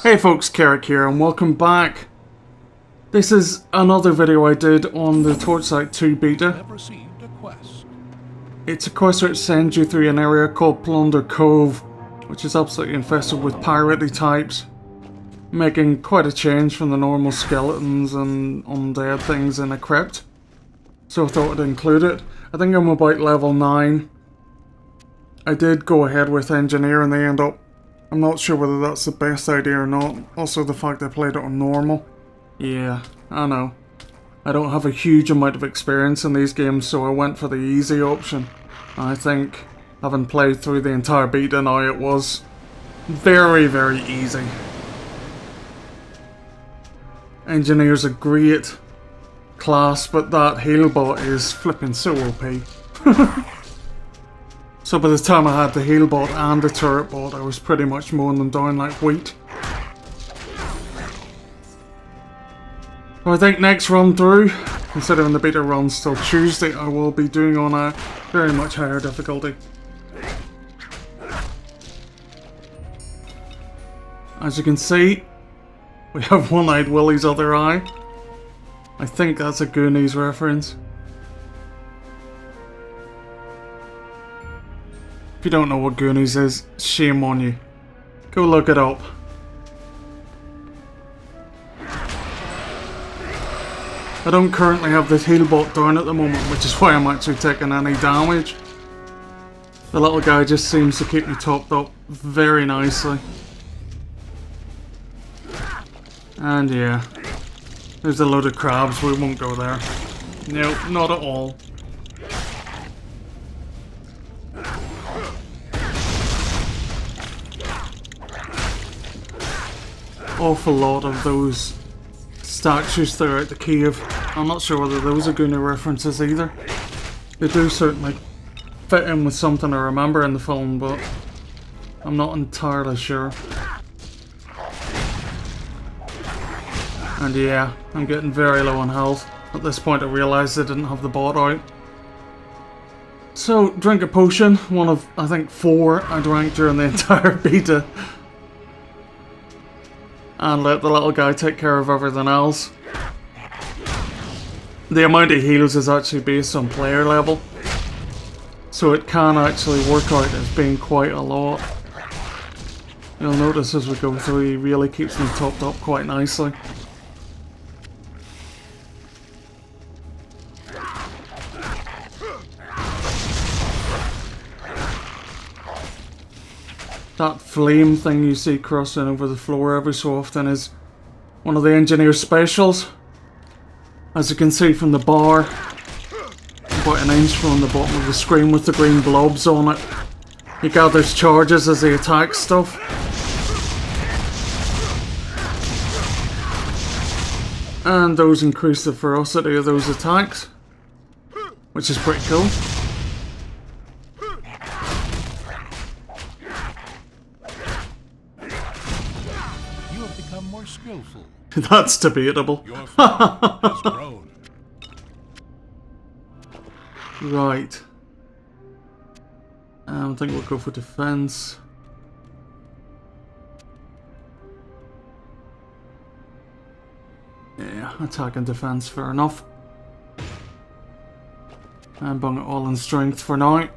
Hey folks, Keric here and welcome back. This is another video I did on the Torchlight 2 beta. It's a quest which sends you through an area called Plunder Cove, which is absolutely infested with piratey types, making quite a change from the normal skeletons and undead things in a crypt. So I thought I'd include it. I think I'm about level 9. I did go ahead with engineer in the end up. I'm not sure whether that's the best idea or not. Also the fact I played it on normal. Yeah, I know. I don't have a huge amount of experience in these games, so I went for the easy option. I think, having played through the entire beta now, it was very, very easy. Engineer's a great class, but that healbot is flipping so OP. So by the time I had the heal bot and the turret bot, I was pretty much mowing them down like wheat. So I think next run through, considering the beta run's still Tuesday, I will be doing on a very much higher difficulty. As you can see, we have One-Eyed Willie's other eye. I think that's a Goonies reference. If you don't know what Goonies is, shame on you. Go look it up. I don't currently have the heal bot down at the moment, which is why I'm actually taking any damage. The little guy just seems to keep me topped up very nicely. And yeah, there's a load of crabs, we won't go there. Nope, not at all. Awful lot of those statues throughout the cave. I'm not sure whether those are Goonie references either. They do certainly fit in with something I remember in the film, but I'm not entirely sure. And yeah, I'm getting very low on health. At this point I realised I didn't have the bot out. So, drink a potion, one of I think 4 I drank during the entire beta. And let the little guy take care of everything else. The amount he heals is actually based on player level, so it can actually work out as being quite a lot. You'll notice as we go through, he really keeps me topped up quite nicely. That flame thing you see crossing over the floor every so often is one of the engineer's specials. As you can see from the bar, about an inch from the bottom of the screen with the green blobs on it. He gathers charges as he attacks stuff. And those increase the ferocity of those attacks, which is pretty cool. More skillful. That's debatable. Your farm has grown. Right. I think we'll go for defense. Yeah, attack and defense, fair enough. And bung it all in strength for now.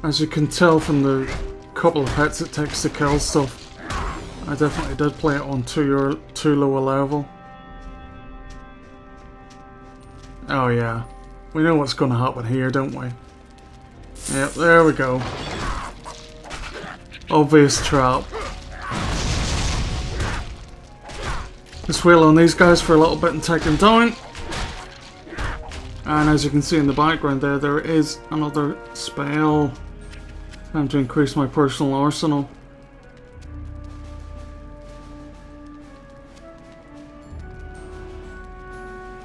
As you can tell from the couple of hits it takes to kill stuff, I definitely did play it on too low a level. Oh yeah, we know what's going to happen here, don't we? Yep, there we go. Obvious trap. Just wheel on these guys for a little bit and take them down. And as you can see in the background there is another spell. Time to increase my personal arsenal.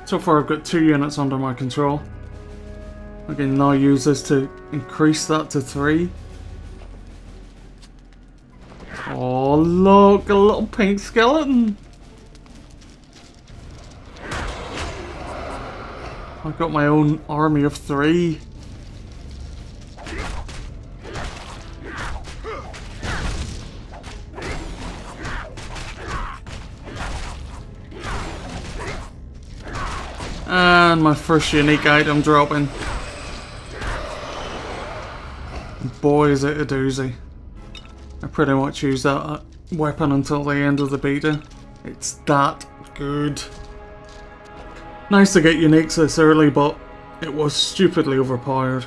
So far I've got 2 units under my control. I can now use this to increase that to 3. Oh look, a little pink skeleton! I've got my own army of 3. And my first unique item dropping. Boy, is it a doozy. I pretty much use that weapon until the end of the beta. It's that good. Nice to get uniques this early, but it was stupidly overpowered.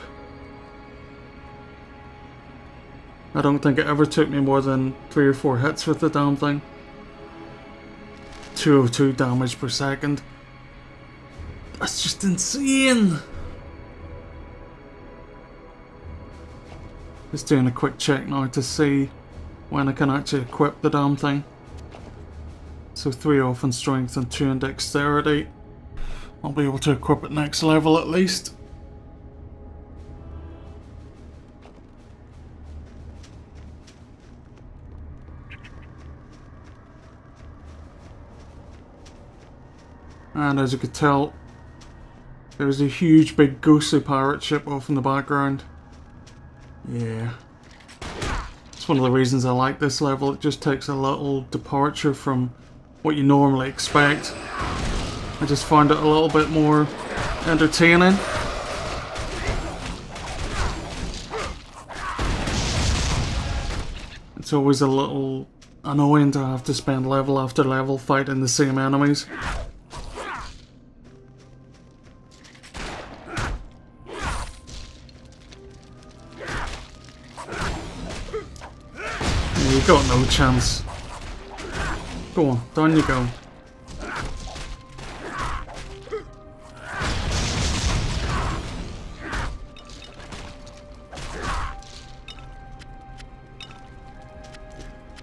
I don't think it ever took me more than 3 or 4 hits with the damn thing. 202 damage per second. That's just insane! Just doing a quick check now to see when I can actually equip the damn thing. So 3 off in strength and 2 in dexterity. I'll be able to equip it next level at least. And as you could tell, there's a huge big ghostly pirate ship off in the background. Yeah. It's one of the reasons I like this level. It just takes a little departure from what you normally expect. I just find it a little bit more entertaining. It's always a little annoying to have to spend level after level fighting the same enemies. You got no chance. Go on, down you go.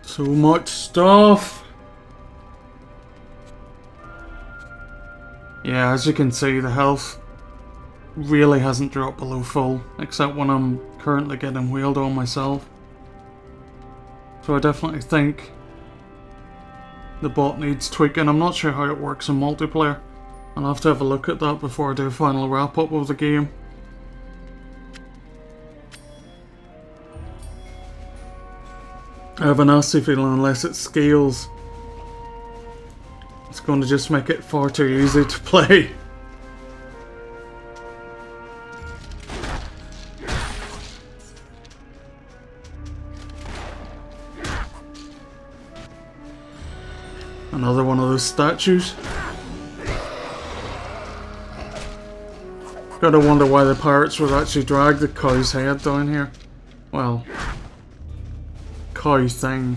So much stuff. Yeah, as you can see, the health really hasn't dropped below full, except when I'm currently getting wheeled on myself. So I definitely think the bot needs tweaking. I'm not sure how it works in multiplayer. I'll have to have a look at that before I do a final wrap up of the game. I have a nasty feeling unless it scales, it's going to just make it far too easy to play. Another one of those statues. Gotta wonder why the pirates would actually drag the cow's head down here. Well, cow thing.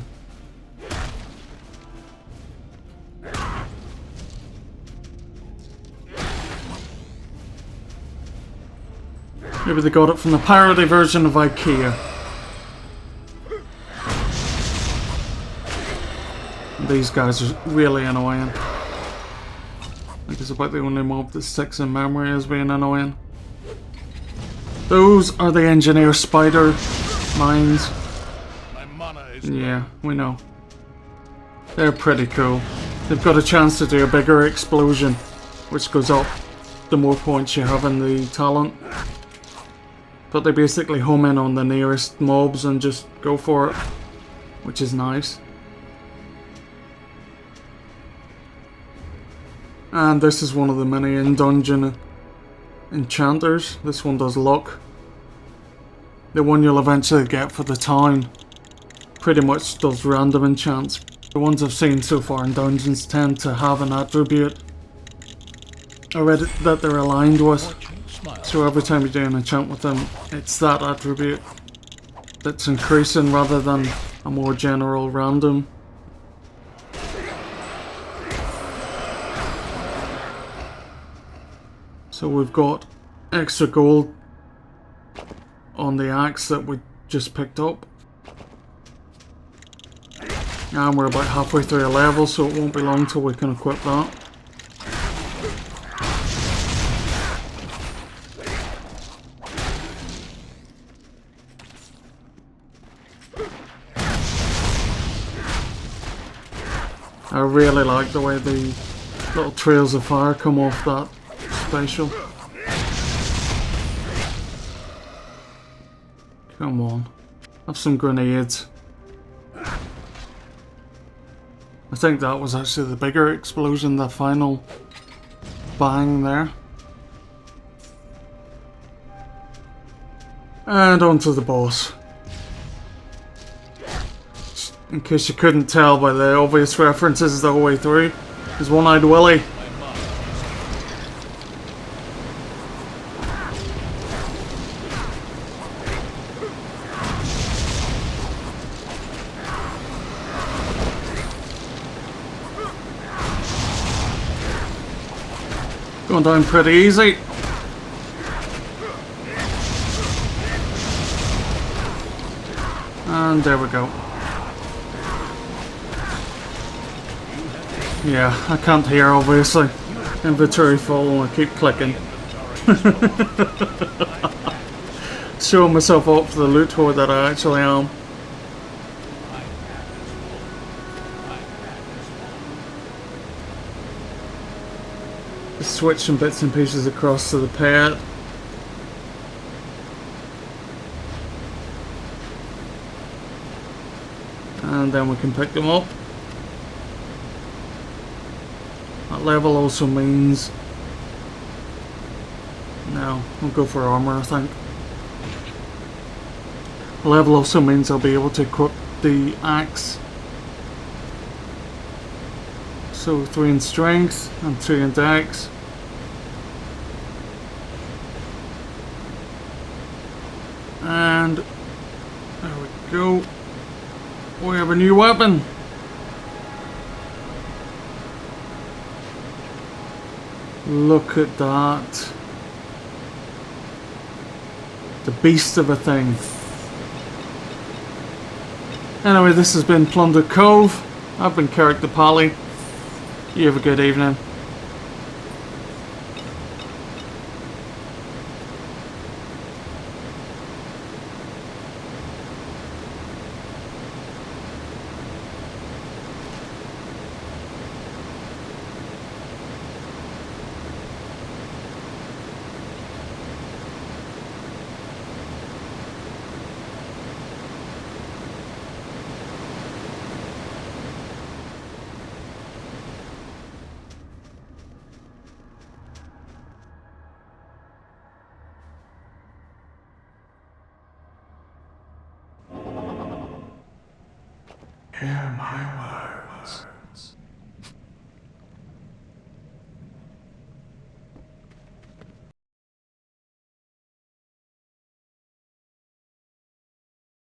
Maybe they got it from the parody version of IKEA. These guys are really annoying. I think it's about the only mob that sticks in memory as being annoying. Those are the engineer spider mines. Yeah, we know. They're pretty cool. They've got a chance to do a bigger explosion, which goes up the more points you have in the talent. But they basically home in on the nearest mobs and just go for it, which is nice. And this is one of the many in-dungeon enchanters. This one does luck. The one you'll eventually get for the town pretty much does random enchants. The ones I've seen so far in dungeons tend to have an attribute already that they're aligned with. So every time you do an enchant with them, it's that attribute that's increasing rather than a more general random. So we've got extra gold on the axe that we just picked up. And we're about halfway through a level, so it won't be long till we can equip that. I really like the way the little trails of fire come off that special. Come on. Have some grenades. I think that was actually the bigger explosion, the final bang there. And on to the boss. In case you couldn't tell by the obvious references the whole way through, there's One-Eyed Willy. Going down pretty easy. And there we go. Yeah, I can't hear obviously. Inventory full and I keep clicking. Showing myself up for the loot hoard that I actually am. Just switching bits and pieces across to the pet. And then we can pick them up. That level also means... No, we'll go for armor I think. Level also means I'll be able to equip the axe. So 3 in strength and 2 in dex. And there we go. We have a new weapon. Look at that. The beast of a thing. Anyway, this has been Plunder Cove. I've been Keric the Pally. You have a good evening. Hear my word.